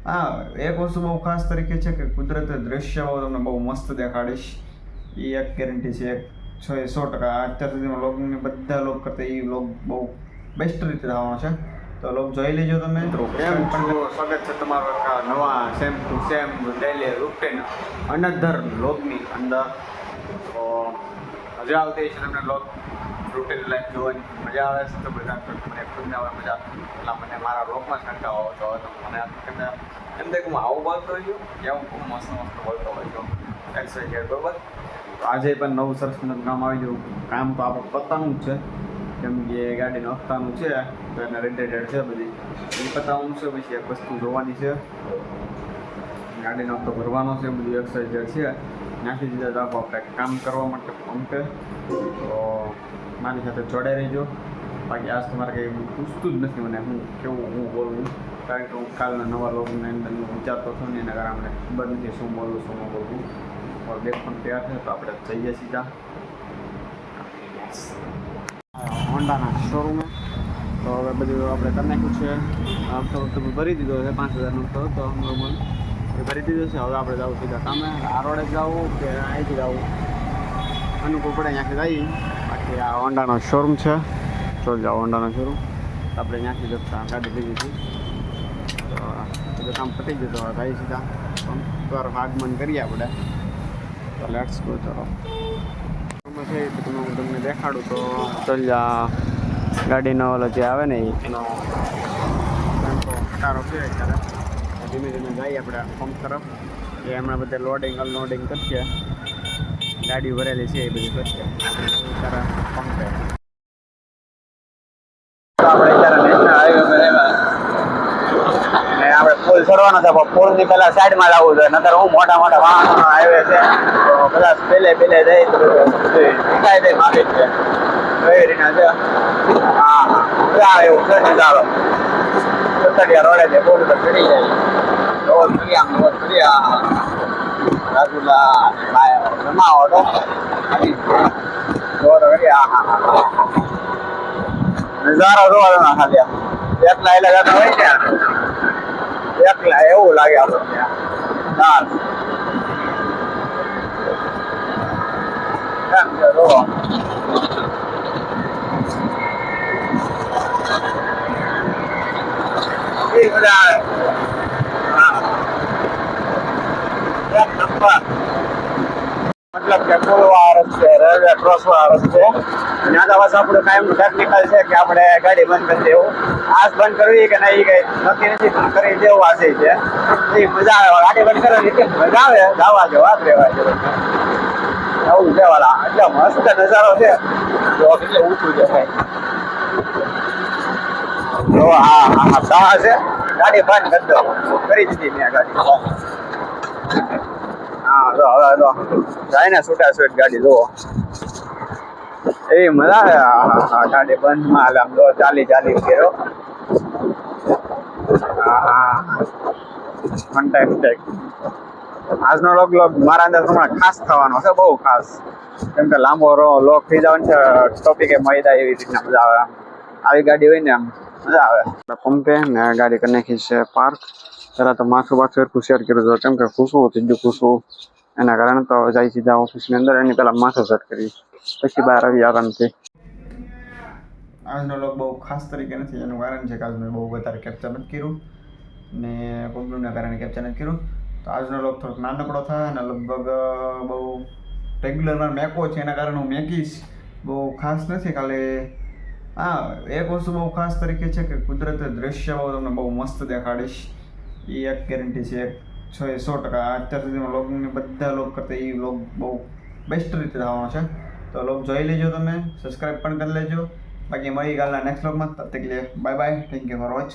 હા, એક વસ્તુ બહુ ખાસ તરીકે છે કે કુદરતી દ્રશ્યો તમને બહુ મસ્ત દેખાડીશ. એ એક ગેરંટી છે, 100%. અત્યાર સુધીમાં લોગને બધા લોગ કરતા એ લોગ બહુ બેસ્ટ રીતે થવાનો છે. તો લોગ જોઈ લેજો તમે. કેમ છો? સ્વાગત છે તમારું નવા same to same daily routine another લોગની અંદર. તો મજા આવતી છે તમને લોગ રૂટીન લાઈફ જોવાની મજા આવે છે. તો બધા મને ખુદને આવે મજા, એટલા મને મારા લોગમાં શંકા હોવો તો મને એમ થાય કે હું આવું બોલતો હોય છું કે હું ખૂબ મસ્ત મસ્ત બોલતો હોય છું એક્સરસાઇઝ બરાબર. તો આજે પણ નવું સરસ મજાનું કામ આવી ગયું. કામ તો આપણે પતાવવાનું જ છે, કેમ કે ગાડીનું હપ્તાનું છે તો એને રિલેટેડ છે બધી એ પતાવવાનું છે. પછી એક વસ્તુ જોવાની છે, ગાડીનો હપ્તો ભરવાનો છે, બધું એક્સરસાઇઝ છે નાખી દીધા. તો આપણે કામ કરવા માટે પંપે. તો મારી સાથે જોડાઈ રહેજો. બાકી આજ તમારે કંઈ પૂછતું જ નથી મને હું કેવું હું બોલવું, કારણ કે હું કાલના નવા લોકોની અંદર હું વિચારતો હતો ને એના કારણે અમને ખબર નથી શું બોલવું શું ન બોલવું. બેગ પણ તૈયાર છે તો આપણે જઈએ સીધા હોન્ડાના શોરૂમે. તો હવે બધું આપણે કરી નાખ્યું છે. હપ્તો ભરી દીધો છે, 5000નો હપ્તો હતો નોર્મલ એ ભરી દીધો છે. હવે આપણે જવું સીધા કામે. આ રોડે જવું કે અહીંથી જવું અનુકૂળ પડે ત્યાંથી જઈએ. બાકી આ હોન્ડાનો શોરૂમ છે, ચાલ જાઓ હોન્ડાનો શોરૂમ. આપણે ત્યાંથી જતા ગાડી લીધી હતી તો બધું કામ પતી ગયું. તો જઈએ સીધા તરફ આગમન કરીએ આપણે. તો લેટ્સ ગો. ચલો છે તમે હું તમને દેખાડું. તો ચાલ ગાડીનો ઓલો જે આવે ને એનો સારો છે. અત્યારે ધીમે ધીમે જઈએ આપણે પંપ તરફ. એ હમણાં બધા લોડિંગ અનલોડિંગ કરશે, ગાડી ભરેલી છે એ બધી કરશે. અત્યારે પંપે આપણે અત્યારે નેશનલ હાઈવે પર આવ્યા. આપણે પુલ ચડવાનો છે, પણ પુલની પહેલા સાઈડમાં લાવવું જોઈએ, નતર હું મોટા મોટા વાહનો હાઈવે છે તો કદાચ પેલે જાય તો શીખાય દે માફી છે એવી રીતના છે. હા હા એવું છે ને. ચાલો સતડિયા રોડે છે, પુલ પર ચડી જાય. રોડ કરી રાજુલા જમાવો તો રોડ કરી. હા હા નજારો જોવા ખાલી એકલા જતા હોય ને, એકલા એવું લાગે આપણને ત્યાં. કેમ છે જો એ મજા આવે. હા એક નંબર. મતલબ કે પુલ વાળા રસ્તે, રેલવે ક્રોસ વાળા રસ્તે ત્યાં તો બસ આપણું કાયમનું ટેકનિકલ છે કે આપણે ગાડી બંધ કરી દેવું. આજ બંધ કરવી કે નહીં કઈ નક્કી નથી, પણ કરી દેવું આજે છે. એ મજા આવે ગાડી બંધ કરવાની, એટલે મજા આવે. ગાવા જો વાત રહેવા જો આવું છે વાળા. એટલે મસ્ત નજારો છે જો, કેટલે ઊંચું છે ભાઈ. જો હા હા દવા છે. ગાડી બંધ કરી દો, કરી દીધી મેં ગાડી. હા જો હવે જો જાય ને છૂટા છૂટ ગાડી જુઓ એવી મજા આવે. હા ગાડી બંધમાં હાલ આમ જો ચાલી કર્યો. હા હા ફંટાસ્ટિક. આજનો લોગ મારા અંદર પ્રમાણે ખાસ થવાનો છે, બહુ ખાસ. કેમ કે લાંબો લોગ થઈ જવાનો છે, ટોપિક એ મળી એવી રીતના મજા આવે. આવી ગાડી હોય ને આમ મજા આવે. પંપે ને ગાડી કરી નાખી છે પાર્ક. પહેલાં તો માથું સરખું શેર કર્યું હતું, કેમ કે ખુશવું થઈ ગયું ખુશવું એના કારણે. તો જાય સીધા ઓફિસની અંદર. એની પહેલાં માથું સેટ કરી પછી બહાર આવી આરામથી. આજનો લોગ બહુ ખાસ તરીકે નથી, એનું કારણ છે કે આજ મેં બહુ વધારે કેપ્ચર નથી કર્યું ને પ્રોબ્લેમના કારણે કેપ્ચર નથી કર્યું. તો આજનો લોગ થોડોક નાનકડો થાય અને લગભગ બહુ રેગ્યુલરમાં મેકો છે એના કારણે હું મેકીશ. બહુ ખાસ નથી, ખાલી હા એક વસ્તુ બહુ ખાસ તરીકે છે કે કુદરતી દ્રશ્યો તમને બહુ મસ્ત દેખાડીશ. એ એક ગેરંટી છે, 100%. અત્યાર સુધીમાં લોગને બધા લોગ કરતા એ લોગ બહુ બેસ્ટ રીતે થવાનો છે. તો લોગ જોઈ લેજો તમે, સબસ્ક્રાઈબ પણ કરી લેજો. બાકી મળી કાલના નેક્સ્ટ લોગમાં. તબ તક લે bye bye, thank you for watch.